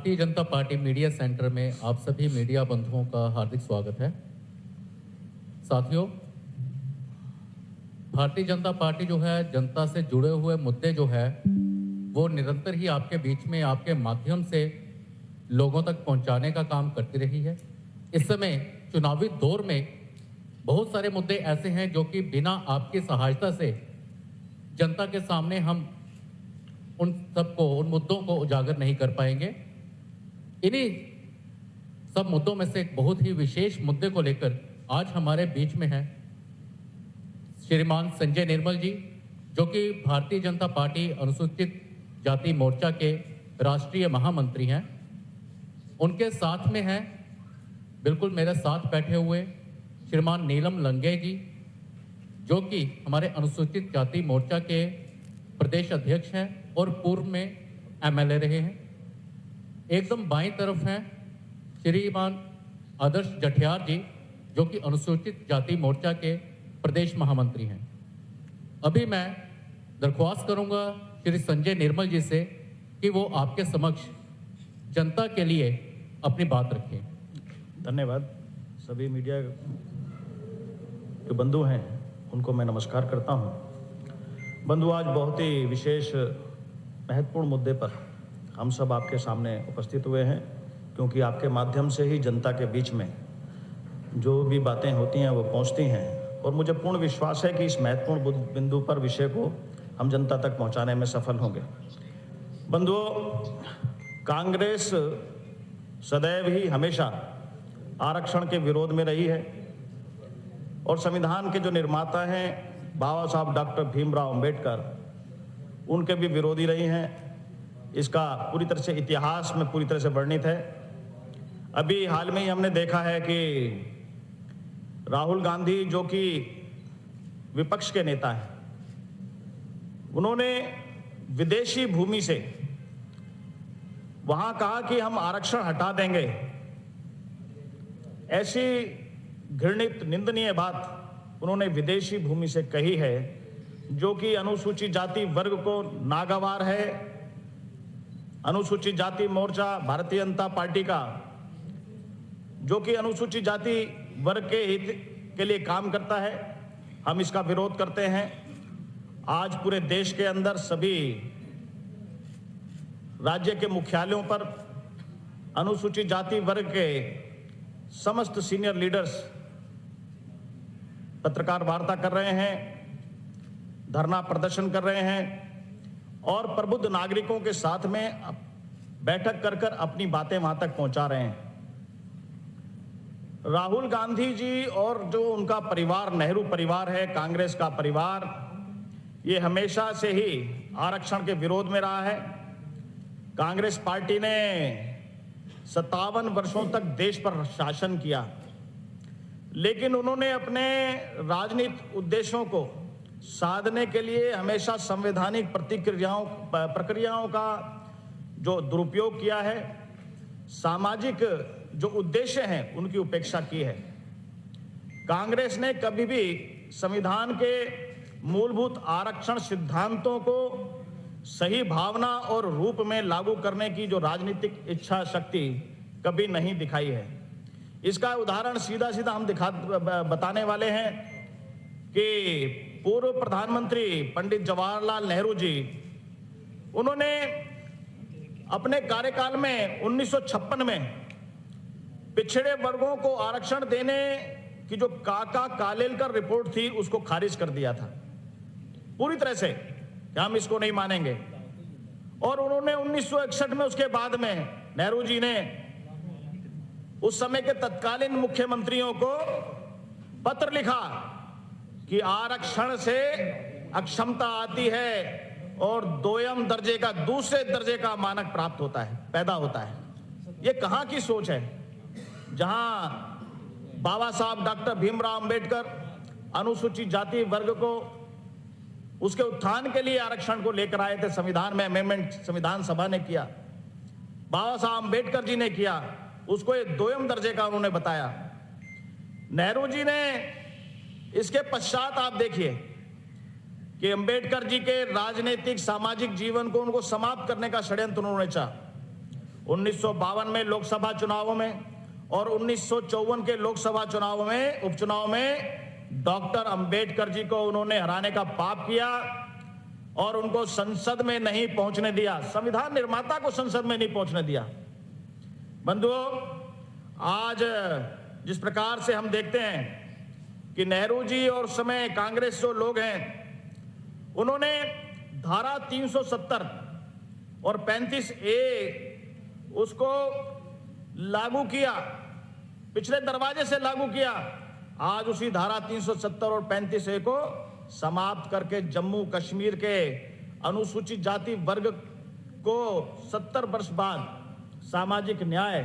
Bharatiya Janata party media centre में आप सभी मीडिया बंधुओं का हार्दिक स्वागत है। साथियों, भारतीय जनता पार्टी जो है जनता से जुड़े हुए मुद्दे जो है वो निरंतर ही आपके बीच में आपके माध्यम से लोगों तक पहुंचाने का काम करती रही है। इस समय चुनावी दौर में बहुत सारे मुद्दे ऐसे हैं जो कि बिना आपकी सहायता से जनता के सामने हम उन मुद्दों को उजागर नहीं कर पाएंगे। इन्हीं सब मुद्दों में से एक बहुत ही विशेष मुद्दे को लेकर आज हमारे बीच में है श्रीमान संजय निर्मल जी, जो कि भारतीय जनता पार्टी अनुसूचित जाति मोर्चा के राष्ट्रीय महामंत्री हैं। उनके साथ में है बिल्कुल मेरे साथ बैठे हुए श्रीमान नीलम लंगे जी, जो कि हमारे अनुसूचित जाति मोर्चा के प्रदेश अध्यक्ष हैं और पूर्व में एमएलए रहे हैं। एकदम बाईं तरफ हैं श्रीमान आदर्श जठियार जी, जो कि अनुसूचित जाति मोर्चा के प्रदेश महामंत्री हैं। अभी मैं दरख्वास्त करूंगा श्री संजय निर्मल जी से कि वो आपके समक्ष जनता के लिए अपनी बात रखें। धन्यवाद। सभी मीडिया के बंधु हैं उनको मैं नमस्कार करता हूं। बंधु, आज बहुत ही विशेष महत्वपूर्ण मुद्दे पर हम सब आपके सामने उपस्थित हुए हैं, क्योंकि आपके माध्यम से ही जनता के बीच में जो भी बातें होती हैं वो पहुंचती हैं, और मुझे पूर्ण विश्वास है कि इस महत्वपूर्ण बिंदु पर विषय को हम जनता तक पहुंचाने में सफल होंगे। बंधुओं, कांग्रेस सदैव ही हमेशा आरक्षण के विरोध में रही है और संविधान के जो निर्माता हैं बाबा साहब डॉक्टर भीमराव अंबेडकर, उनके भी विरोधी रही हैं। इसका पूरी तरह से इतिहास में पूरी तरह से वर्णित है। अभी हाल में ही हमने देखा है कि राहुल गांधी, जो कि विपक्ष के नेता हैं, उन्होंने विदेशी भूमि से वहां कहा कि हम आरक्षण हटा देंगे। ऐसी घृणित निंदनीय बात उन्होंने विदेशी भूमि से कही है, जो कि अनुसूचित जाति वर्ग को नागवार है। अनुसूचित जाति मोर्चा भारतीय जनता पार्टी का, जो कि अनुसूचित जाति वर्ग के हित के लिए काम करता है, हम इसका विरोध करते हैं। आज पूरे देश के अंदर सभी राज्य के मुख्यालयों पर अनुसूचित जाति वर्ग के समस्त सीनियर लीडर्स पत्रकार वार्ता कर रहे हैं, धरना प्रदर्शन कर रहे हैं और प्रबुद्ध नागरिकों के साथ में बैठक कर कर अपनी बातें वहां तक पहुंचा रहे हैं। राहुल गांधी जी और जो उनका परिवार, नेहरू परिवार है, कांग्रेस का परिवार, ये हमेशा से ही आरक्षण के विरोध में रहा है। कांग्रेस पार्टी ने 57 वर्षों तक देश पर शासन किया, लेकिन उन्होंने अपने राजनीतिक उद्देश्यों को साधने के लिए हमेशा संवैधानिक प्रक्रियाओं का जो दुरुपयोग किया है, सामाजिक जो उद्देश्य हैं उनकी उपेक्षा की है। कांग्रेस ने कभी भी संविधान के मूलभूत आरक्षण सिद्धांतों को सही भावना और रूप में लागू करने की जो राजनीतिक इच्छा शक्ति कभी नहीं दिखाई है। इसका उदाहरण सीधा सीधा हम बताने वाले हैं कि पूर्व प्रधानमंत्री पंडित जवाहरलाल नेहरू जी, उन्होंने अपने कार्यकाल में 1956 में पिछड़े वर्गों को आरक्षण देने की जो काका कालेलकर रिपोर्ट थी उसको खारिज कर दिया था पूरी तरह से कि हम इसको नहीं मानेंगे। और उन्होंने 1961 में उसके बाद में नेहरू जी ने उस समय के तत्कालीन मुख्यमंत्रियों को पत्र लिखा कि आरक्षण से अक्षमता आती है और दूसरे दर्जे का मानक प्राप्त होता है, पैदा होता है। ये कहां की सोच है, जहां बाबा साहब डॉक्टर भीमराव अंबेडकर अनुसूचित जाति वर्ग को उसके उत्थान के लिए आरक्षण को लेकर आए थे। संविधान में अमेंडमेंट संविधान सभा ने किया, बाबा साहब अंबेडकर जी ने किया, उसको एक 2ym दर्जे का उन्होंने बताया। नेहरू जी ने इसके पश्चात आप देखिए कि अंबेडकर जी के राजनीतिक सामाजिक जीवन को उनको समाप्त करने का षड्यंत्र उन्होंने चाहा। 1952 में लोकसभा चुनावों में और 1954 के लोकसभा चुनाव में, उपचुनाव में डॉक्टर अंबेडकर जी को उन्होंने हराने का पाप किया और उनको संसद में नहीं पहुंचने दिया, संविधान निर्माता को संसद में नहीं पहुंचने दिया। बंधुओं, आज जिस प्रकार से हम देखते हैं कि नेहरू जी और समय कांग्रेस जो लोग हैं, उन्होंने धारा 370 और 35A उसको लागू किया, पिछले दरवाजे से लागू किया। आज उसी धारा 370 और 35A को समाप्त करके जम्मू कश्मीर के अनुसूचित जाति वर्ग को 70 वर्ष बाद सामाजिक न्याय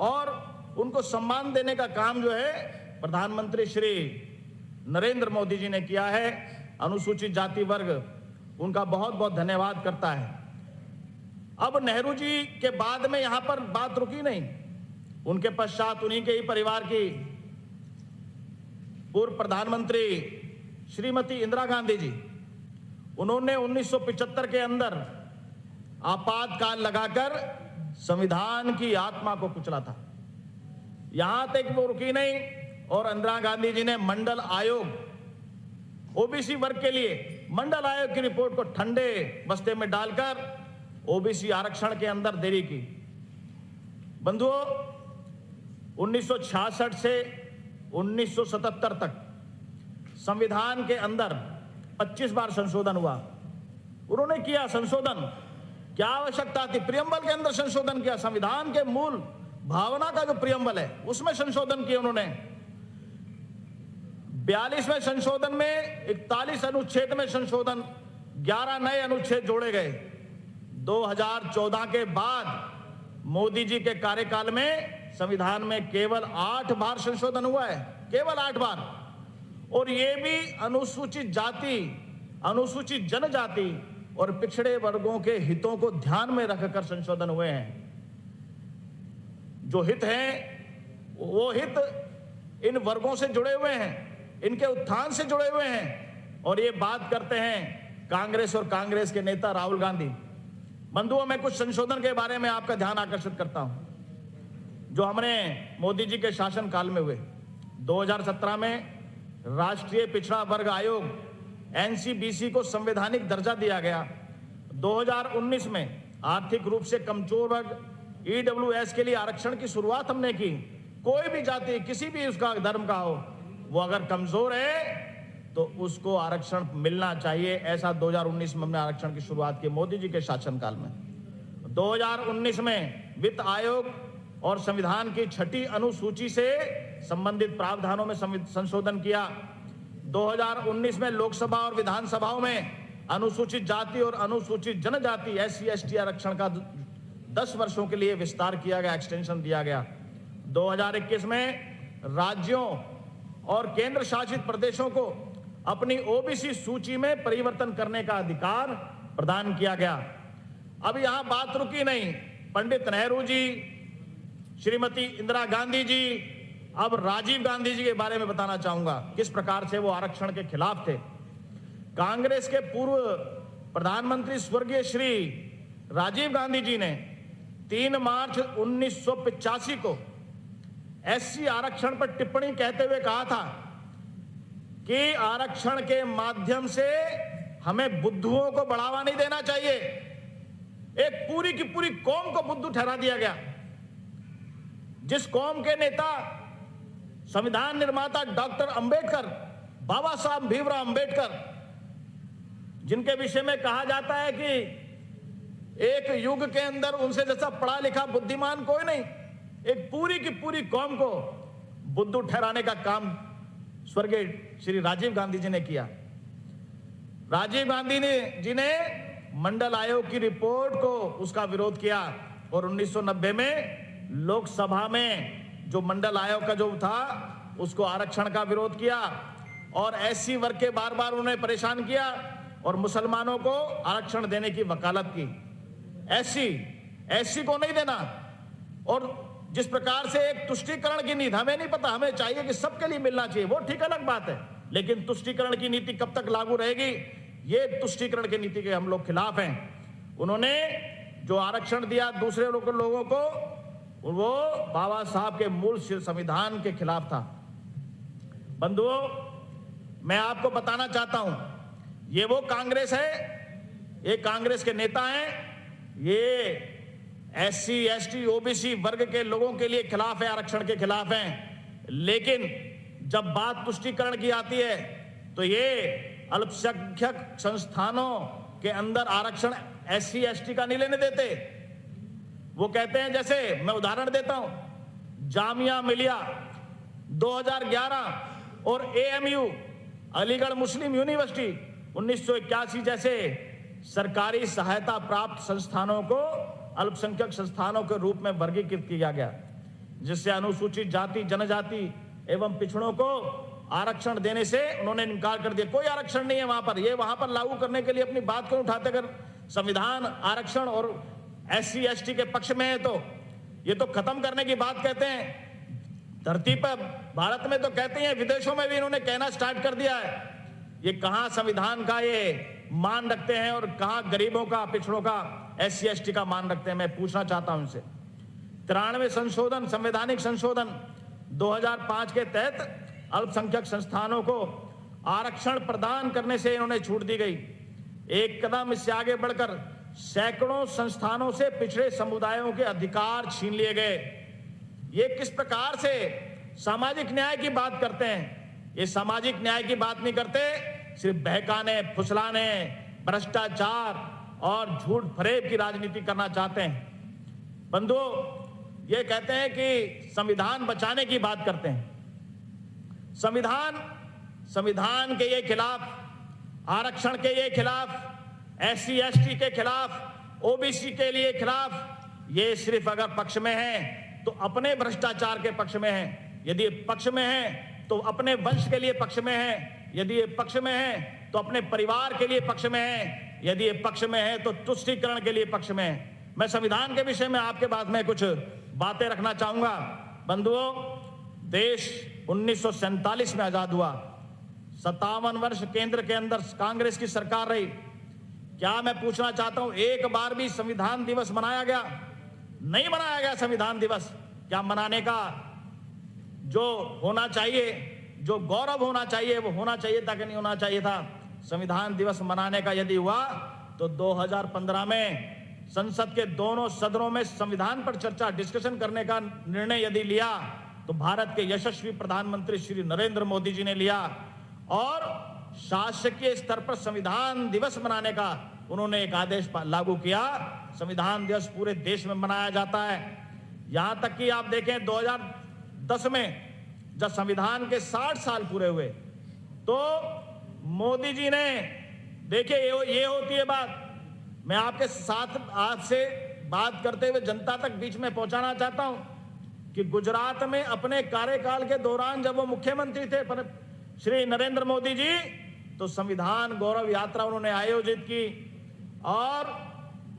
और उनको सम्मान देने का काम जो है प्रधानमंत्री श्री नरेंद्र मोदी जी ने किया है। अनुसूचित जाति वर्ग उनका बहुत बहुत धन्यवाद करता है। अब नेहरू जी के बाद में यहां पर बात रुकी नहीं, उनके पश्चात उन्हीं के ही परिवार की पूर्व प्रधानमंत्री श्रीमती इंदिरा गांधी जी, उन्होंने 1975 के अंदर आपातकाल लगाकर संविधान की आत्मा को कुचला था। यहां तक वो रुकी नहीं और इंदिरा गांधी जी ने मंडल आयोग, ओबीसी वर्ग के लिए मंडल आयोग की रिपोर्ट को ठंडे बस्ते में डालकर ओबीसी आरक्षण के अंदर देरी की। बंधुओं, 1966 से 1977 तक संविधान के अंदर 25 बार संशोधन हुआ। उन्होंने किया संशोधन, क्या आवश्यकता थी? प्रियम्बल के अंदर संशोधन किया, संविधान के मूल भावना का जो प्रियम्बल है उसमें संशोधन किए उन्होंने। 42वें संशोधन में 41 अनुच्छेद में संशोधन, 11 नए अनुच्छेद जोड़े गए। 2014 के बाद मोदी जी के कार्यकाल में संविधान में केवल 8 बार संशोधन हुआ है, केवल 8 बार, और ये भी अनुसूचित जाति, अनुसूचित जनजाति और पिछड़े वर्गों के हितों को ध्यान में रखकर संशोधन हुए हैं। जो हित हैं वो हित इन वर्गों से जुड़े हुए हैं, इनके उत्थान से जुड़े हुए हैं। और ये बात करते हैं कांग्रेस और कांग्रेस के नेता राहुल गांधी। बंधुओं, मैं कुछ संशोधन के बारे में आपका ध्यान आकर्षित करता हूं जो हमने मोदी जी के शासनकाल में हुए। 2017 में राष्ट्रीय पिछड़ा वर्ग आयोग एनसीबीसी को संवैधानिक दर्जा दिया गया। 2019 में आर्थिक रूप से कमजोर वर्ग ईडब्ल्यूएस के लिए आरक्षण की शुरुआत हमने की। कोई भी जाति, किसी भी उसका धर्म का हो, वो अगर कमजोर है तो उसको आरक्षण मिलना चाहिए। ऐसा 2019 में हमने आरक्षण की शुरुआत की मोदी जी के शासनकाल में। 2019 में वित्त आयोग और संविधान की 6ठी अनुसूची से संबंधित प्रावधानों में संशोधन किया। 2019 में लोकसभा और विधानसभाओं में अनुसूचित जाति और अनुसूचित जनजाति SC/ST आरक्षण का 10 वर्षों के लिए विस्तार किया गया, एक्सटेंशन दिया गया। 2021 में राज्यों और केंद्र शासित प्रदेशों को अपनी ओबीसी सूची में परिवर्तन करने का अधिकार प्रदान किया गया। अब यहां बात रुकी नहीं, पंडित नेहरू जी, श्रीमती इंदिरा गांधी जी, अब राजीव गांधी जी के बारे में बताना चाहूंगा किस प्रकार से वो आरक्षण के खिलाफ थे। कांग्रेस के पूर्व प्रधानमंत्री स्वर्गीय श्री राजीव गांधी जी ने 3 मार्च 1985 को SC आरक्षण पर टिप्पणी कहते हुए कहा था कि आरक्षण के माध्यम से हमें बुद्धुओं को बढ़ावा नहीं देना चाहिए। एक पूरी की पूरी कौम को बुद्धू ठहरा दिया गया। जिस कौम के नेता संविधान निर्माता डॉक्टर अंबेडकर, बाबा साहब भीमराव अंबेडकर, जिनके विषय में कहा जाता है कि एक युग के अंदर उनसे जैसा पढ़ा लिखा बुद्धिमान कोई नहीं, एक पूरी की पूरी कौम को बुद्धू ठहराने का काम स्वर्गीय श्री राजीव गांधी जी ने किया। राजीव गांधी जी ने मंडल आयोग की रिपोर्ट को उसका विरोध किया और 1990 में लोकसभा में जो मंडल आयोग का जो था उसको आरक्षण का विरोध किया और SC वर्ग के बार बार उन्हें परेशान किया और मुसलमानों को आरक्षण देने की वकालत की। SC को नहीं देना। और जिस प्रकार से एक तुष्टीकरण की नीति, हमें नहीं पता, हमें चाहिए कि सबके लिए मिलना चाहिए, वो ठीक अलग बात है, लेकिन तुष्टीकरण की नीति कब तक लागू रहेगी, ये तुष्टीकरण की नीति के हम लोग खिलाफ हैं। उन्होंने जो आरक्षण दिया दूसरे लोगों को, वो बाबा साहब के मूल संविधान के खिलाफ था। बंधुओं, मैं आपको बताना चाहता हूं, ये वो कांग्रेस है, ये कांग्रेस के नेता हैं, ये SC, ST, OBC वर्ग के लोगों के लिए खिलाफ है, आरक्षण के खिलाफ हैं। लेकिन जब बात तुष्टीकरण की आती है तो ये अल्पसंख्यक संस्थानों के अंदर आरक्षण SC, ST का नहीं लेने देते। वो कहते हैं, जैसे मैं उदाहरण देता हूं, जामिया मिलिया 2011 और AMU अलीगढ़ मुस्लिम यूनिवर्सिटी 1981 जैसे सरकारी सहायता प्राप्त संस्थानों को अल्पसंख्यक संस्थानों के रूप में वर्गीकृत किया गया, जिससे अनुसूचित जाति, जनजाति एवं पिछड़ों को आरक्षण देने से उन्होंने इनकार कर दिया। कोई आरक्षण नहीं है वहां पर। ये वहां पर लागू करने के लिए अपनी बात को उठाते, अगर संविधान आरक्षण और SC, ST के पक्ष में है तो ये तो खत्म करने की बात कहते हैं। धरती पर भारत में तो कहते हैं, विदेशों में भी इन्होंने कहना स्टार्ट कर दिया है। ये कहां संविधान का ये मान रखते हैं और कहां गरीबों का, पिछड़ों का, SC, ST का मान रखते हैं। मैं पूछना चाहता हूं इनसे। 93 संशोधन, संवैधानिक संशोधन 2005 के तहत अल्पसंख्यक संस्थानों को आरक्षण प्रदान करने से इन्होंने छूट दी गई। एक कदम इससे आगे बढ़कर सैकड़ों संस्थानों से पिछड़े समुदायों के अधिकार छीन लिए गए। ये किस प्रकार से सामाजिक न्याय की बात करते हैं? ये सामाजिक न्याय की बात नहीं करते, सिर्फ बहकाने, फुसलाने, भ्रष्टाचार और झूठ फरेब की राजनीति करना चाहते हैं। बंधुओं, ये कहते हैं कि संविधान बचाने की बात करते हैं। संविधान के ये खिलाफ, आरक्षण के ये खिलाफ, SC, ST के खिलाफ, OBC के लिए खिलाफ, ये सिर्फ अगर पक्ष में है तो अपने भ्रष्टाचार के पक्ष में है। यदि ये पक्ष में है तो अपने वंश के लिए पक्ष में है। यदि ये पक्ष में है तो अपने परिवार के लिए पक्ष में है। यदि ये पक्ष में है तो तुष्टीकरण के लिए पक्ष में है। मैं संविधान के विषय में आपके बाद में कुछ बातें रखना चाहूंगा। बंधुओं, देश 1947 में आजाद हुआ। 57 वर्ष केंद्र के अंदर कांग्रेस की सरकार रही। क्या मैं पूछना चाहता हूं, एक बार भी संविधान दिवस मनाया गया? नहीं मनाया गया संविधान दिवस। क्या मनाने का जो होना चाहिए, जो गौरव होना चाहिए, वो होना चाहिए था कि नहीं होना चाहिए था? संविधान दिवस मनाने का यदि हुआ तो 2015 में संसद के दोनों सदनों में संविधान पर चर्चा, डिस्कशन करने का निर्णय यदि लिया तो भारत के यशस्वी प्रधानमंत्री श्री नरेंद्र मोदी जी ने लिया और शासकीय स्तर पर संविधान दिवस मनाने का उन्होंने एक आदेश लागू किया। संविधान दिवस पूरे देश में मनाया जाता है। यहां तक कि आप देखें 2010 में जब संविधान के 60 साल पूरे हुए तो मोदी जी ने, देखिए ये होती है बात, मैं आपके साथ आज से बात करते हुए जनता तक बीच में पहुंचाना चाहता हूं कि गुजरात में अपने कार्यकाल के दौरान जब वो मुख्यमंत्री थे श्री नरेंद्र मोदी जी, तो संविधान गौरव यात्रा उन्होंने आयोजित की और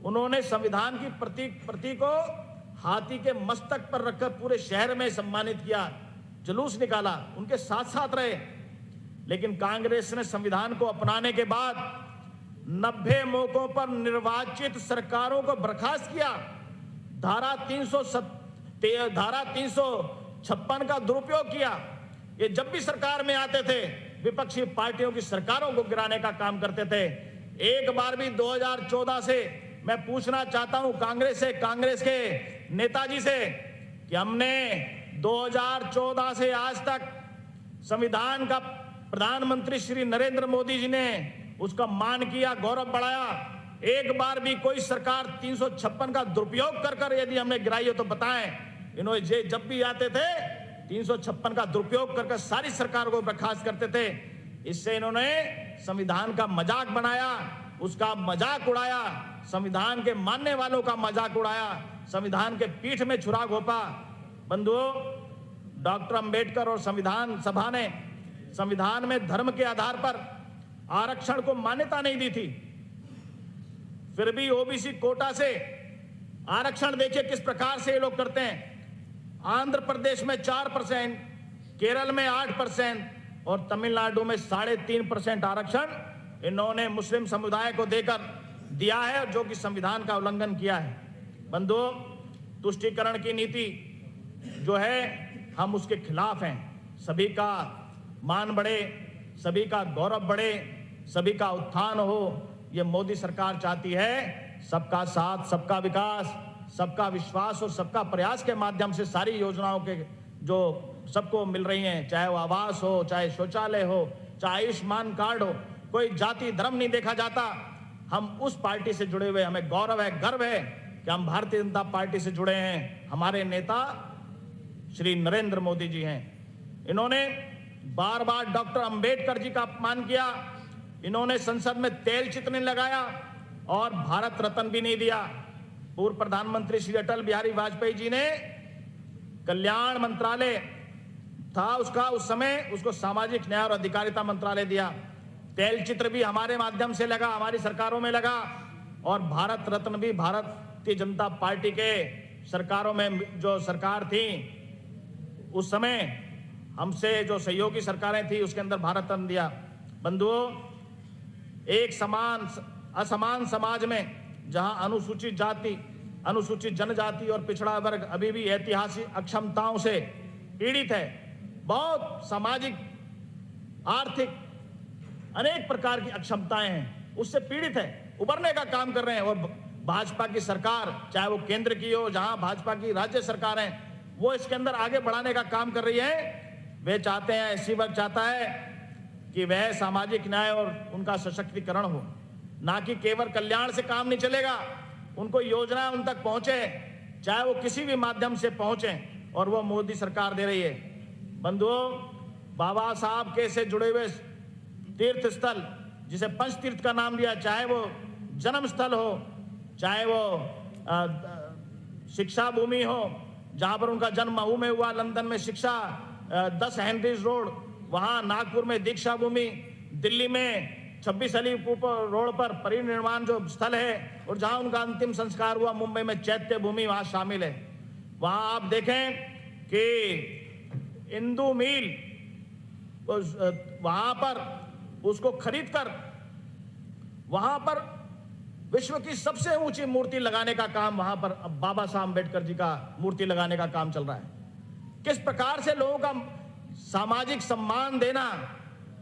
उन्होंने संविधान की प्रति को हाथी के मस्तक पर रखकर पूरे शहर में सम्मानित किया, जुलूस निकाला, उनके साथ साथ रहे। लेकिन कांग्रेस ने संविधान को अपनाने के बाद 90 मौकों पर निर्वाचित सरकारों को बर्खास्त किया। धारा 356 का दुरुपयोग किया। ये जब भी सरकार में आते थे विपक्षी पार्टियों की सरकारों को गिराने का काम करते थे। एक बार भी 2014 से मैं पूछना चाहता हूं कांग्रेस के नेताजी से कि हमने 2014 से आज तक संविधान का प्रधानमंत्री श्री नरेंद्र मोदी जी ने उसका मान किया, गौरव बढ़ाया। एक बार भी कोई सरकार 356 का दुरुपयोग कर यदि हमने गिराई हो तो बताएं। इन्होंने जब भी आते थे 356 का दुरुपयोग कर सारी सरकार को बर्खास्त करते थे। इससे इन्होंने संविधान का मजाक बनाया, उसका मजाक उड़ाया, संविधान के मानने वालों का मजाक उड़ाया, संविधान के पीठ में छुरा घोंपा। बंधुओं, डॉक्टर अंबेडकर और संविधान सभा ने संविधान में धर्म के आधार पर आरक्षण को मान्यता नहीं दी थी। फिर भी ओबीसी कोटा से आरक्षण देखिए किस प्रकार से ये लोग करते हैं। आंध्र प्रदेश में 4%, केरल में 8% और तमिलनाडु में 3.5% आरक्षण इन्होंने मुस्लिम समुदाय को देकर दिया है और जो कि संविधान का उल्लंघन किया है। बंधुओं, तुष्टीकरण की नीति जो है हम उसके खिलाफ हैं। सभी का मान बढ़े, सभी का गौरव बढ़े, सभी का उत्थान हो, ये मोदी सरकार चाहती है। सबका साथ, सबका विकास, सबका विश्वास और सबका प्रयास के माध्यम से सारी योजनाओं के जो सबको मिल रही हैं, चाहे वो आवास हो, चाहे शौचालय हो, चाहे आयुष्मान कार्ड हो, कोई जाति धर्म नहीं देखा जाता। हम उस पार्टी से जुड़े हुए, हमें गौरव है, गर्व है कि हम भारतीय जनता पार्टी से जुड़े हैं। हमारे नेता श्री नरेंद्र मोदी जी हैं। इन्होंने बार बार डॉक्टर अंबेडकर जी का अपमान किया, इन्होंने संसद में तेल चित्र नहीं लगाया और भारत रत्न भी नहीं दिया। पूर्व प्रधानमंत्री श्री अटल बिहारी वाजपेयी जी ने कल्याण मंत्रालय था उसका, उस समय उसको सामाजिक न्याय और अधिकारिता मंत्रालय दिया। तेल चित्र भी हमारे माध्यम से लगा, हमारी सरकारों में लगा और भारत रत्न भी भारतीय जनता पार्टी के सरकारों में जो सरकार थी उस समय हमसे जो सहयोगी सरकारें थी उसके अंदर भारत रत्न दिया। बंधुओं, एक असमान समाज में जहां अनुसूचित जाति, अनुसूचित जनजाति और पिछड़ा वर्ग अभी भी ऐतिहासिक अक्षमताओं से पीड़ित है, बहुत सामाजिक, आर्थिक, अनेक प्रकार की अक्षमताएं हैं, उससे पीड़ित है, उबरने का काम कर रहे हैं। और भाजपा की सरकार, चाहे वो केंद्र की हो, जहां भाजपा की राज्य सरकार है, वो इसके अंदर आगे बढ़ाने का काम कर रही है। वे चाहते हैं, एससी वर्ग चाहता है कि वह सामाजिक न्याय और उनका सशक्तिकरण हो, ना कि केवल कल्याण से काम नहीं चलेगा। उनको योजनाएं उन तक पहुंचे, चाहे वो किसी भी माध्यम से पहुंचे, और वो मोदी सरकार दे रही है। बंधुओं, बाबा साहब के से जुड़े हुए तीर्थ स्थल, जिसे पंच तीर्थ का नाम दिया, चाहे वो जन्म स्थल हो, चाहे वो शिक्षा भूमि हो, जहां पर उनका जन्म महू में हुआ, लंदन में शिक्षा, 10 हेनरीज रोड, वहां नागपुर में दीक्षा भूमि, दिल्ली में 26 अली रोड पर परिनिर्वाण जो स्थल है, और जहां उनका अंतिम संस्कार हुआ मुंबई में चैत्य भूमि वहां शामिल है। वहां आप देखें कि इंदु मील, वहां पर उसको खरीदकर वहां पर विश्व की सबसे ऊंची मूर्ति लगाने का काम, वहां पर अब बाबा साहब अम्बेडकर जी का मूर्ति लगाने का काम चल रहा है। किस प्रकार से लोगों का सामाजिक सम्मान देना,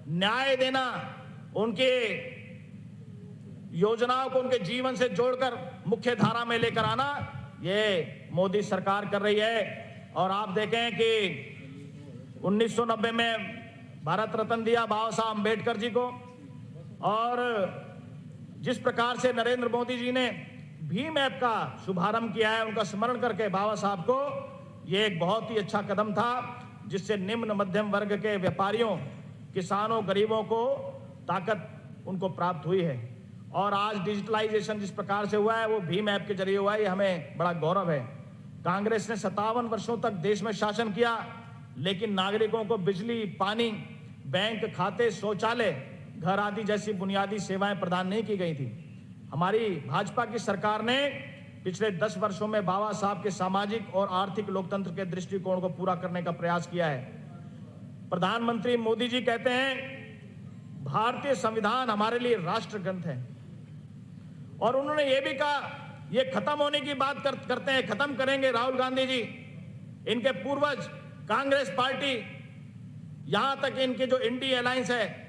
न्याय देना, उनके योजनाओं को उनके जीवन से जोड़कर मुख्य धारा में लेकर आना, ये मोदी सरकार कर रही है। और आप देखें कि 1990 में भारत रत्न दिया बाबा साहब अम्बेडकर जी को, और जिस प्रकार से नरेंद्र मोदी जी ने भीम ऐप का शुभारंभ किया है, उनका स्मरण करके बाबा साहब को, ये एक बहुत ही अच्छा कदम था, जिससे निम्न मध्यम वर्ग के व्यापारियों, किसानों, गरीबों को ताकत उनको प्राप्त हुई है। और आज डिजिटलाइजेशन जिस प्रकार से हुआ है वो भीम ऐप के जरिए हुआ है, ये हमें बड़ा गौरव है। कांग्रेस ने 57 वर्षों तक देश में शासन किया, लेकिन नागरिकों को बिजली, पानी, बैंक खाते, शौचालय, घर आदि जैसी बुनियादी सेवाएं प्रदान नहीं की गई थी। हमारी भाजपा की सरकार ने पिछले 10 वर्षों में बाबा साहब के सामाजिक और आर्थिक लोकतंत्र के दृष्टिकोण को पूरा करने का प्रयास किया है। प्रधानमंत्री मोदी जी कहते हैं भारतीय संविधान हमारे लिए राष्ट्र ग्रंथ है, और उन्होंने ये भी कहा ये खत्म होने की बात करते हैं, खत्म करेंगे। राहुल गांधी जी, इनके पूर्वज, कांग्रेस पार्टी, यहां तक इनके जो इंडी अलायंस है,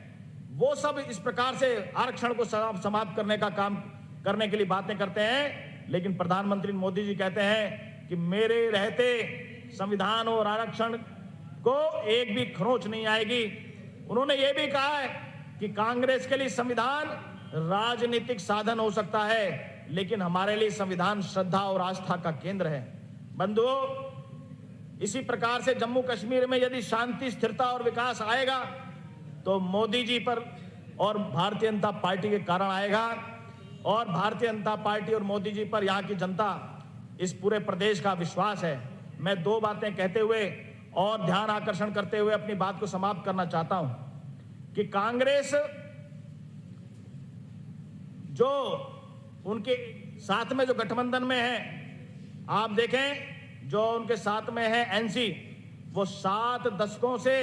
वो सब इस प्रकार से आरक्षण को समाप्त करने का काम करने के लिए बातें करते हैं। लेकिन प्रधानमंत्री मोदी जी कहते हैं कि मेरे रहते संविधान और आरक्षण को एक भी खरोंच नहीं आएगी। उन्होंने ये भी कहा है कि कांग्रेस के लिए संविधान राजनीतिक साधन हो सकता है, लेकिन हमारे लिए संविधान श्रद्धा और आस्था का केंद्र है। बंधुओं, इसी प्रकार से जम्मू कश्मीर में यदि शांति, स्थिरता और विकास आएगा तो मोदी जी पर और भारतीय जनता पार्टी के कारण आएगा, और भारतीय जनता पार्टी और मोदी जी पर यहाँ की जनता, इस पूरे प्रदेश का विश्वास है। मैं 2 बातें कहते हुए और ध्यान आकर्षण करते हुए अपनी बात को समाप्त करना चाहता हूं कि कांग्रेस जो उनके साथ में जो गठबंधन में है, आप देखें जो उनके साथ में है एनसी, वो 7 दशकों से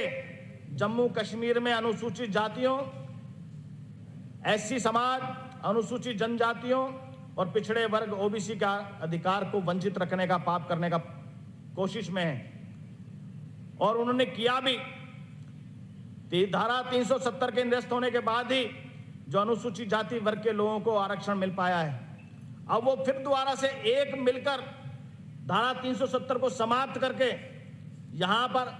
जम्मू कश्मीर में अनुसूचित जातियों, एससी समाज, अनुसूचित जनजातियों और पिछड़े वर्ग ओबीसी का अधिकार को वंचित रखने का पाप करने का कोशिश में है, और उन्होंने किया भी। धारा 370 के निरस्त होने के बाद ही जो अनुसूचित जाति वर्ग के लोगों को आरक्षण मिल पाया है। अब वो फिर दोबारा से एक मिलकर धारा 370 को समाप्त करके यहां पर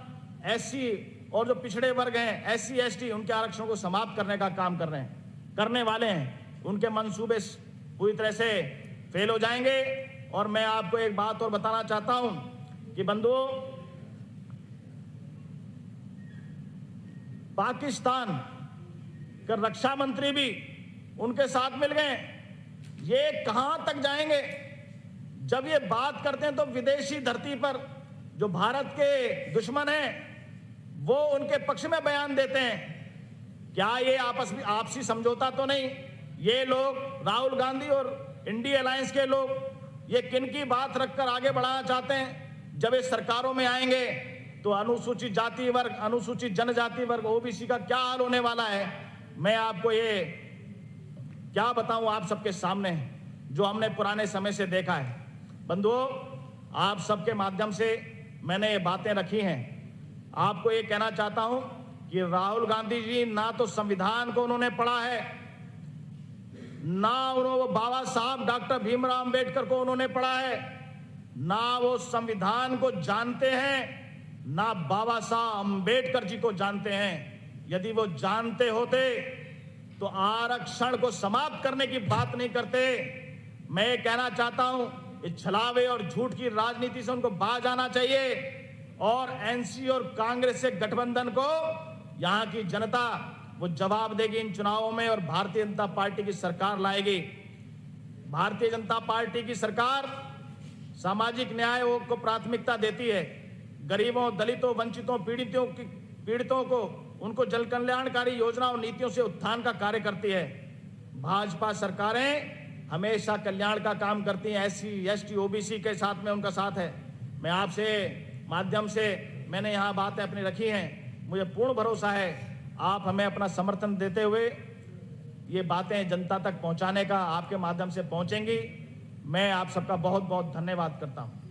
एससी और जो पिछड़े वर्ग हैं, एससी एसटी, उनके आरक्षण को समाप्त करने का काम करने वाले हैं। उनके मंसूबे पूरी तरह से फेल हो जाएंगे। और मैं आपको एक बात और बताना चाहता हूं कि बंधुओं, पाकिस्तान का रक्षा मंत्री भी उनके साथ मिल गए। ये कहां तक जाएंगे? जब ये बात करते हैं तो विदेशी धरती पर जो भारत के दुश्मन हैं वो उनके पक्ष में बयान देते हैं। क्या ये आपसी समझौता तो नहीं? ये लोग, राहुल गांधी और इंडिया अलायंस के लोग, ये किन की बात रखकर आगे बढ़ाना चाहते हैं? जब ये सरकारों में आएंगे तो अनुसूचित जाति वर्ग, अनुसूचित जनजाति वर्ग, ओबीसी का क्या हाल होने वाला है, मैं आपको ये क्या बताऊं आप सबके सामने, जो हमने पुराने समय से देखा है। बंधुओं, आप सबके माध्यम से मैंने ये बातें रखी हैं। आपको ये कहना चाहता हूं कि राहुल गांधी जी ना तो संविधान को उन्होंने पढ़ा है, ना उन्होंने बाबा साहब डॉक्टर भीमराव अंबेडकर को उन्होंने पढ़ा है, ना वो संविधान को जानते हैं, ना बाबा साहब अंबेडकर जी को जानते हैं। यदि वो जानते होते तो आरक्षण को समाप्त करने की बात नहीं करते। मैं कहना चाहता हूं, इस छलावे और झूठ की राजनीति से उनको बाज आना चाहिए और एनसी और कांग्रेस से गठबंधन को यहां की जनता वो जवाब देगी इन चुनावों में, और भारतीय जनता पार्टी की सरकार लाएगी। भारतीय जनता पार्टी की सरकार सामाजिक न्याय को प्राथमिकता देती है। गरीबों, दलितों, वंचितों, पीड़ितों को उनको जन कल्याणकारी योजना और नीतियों से उत्थान का कार्य करती है। भाजपा सरकारें हमेशा कल्याण का काम करती हैं। एससी, एसटी, ओबीसी के साथ में उनका साथ है। मैं आपसे माध्यम से मैंने यहाँ बातें अपनी रखी हैं। मुझे पूर्ण भरोसा है आप हमें अपना समर्थन देते हुए ये बातें जनता तक पहुँचाने का आपके माध्यम से पहुँचेंगी। मैं आप सबका बहुत बहुत धन्यवाद करता हूँ।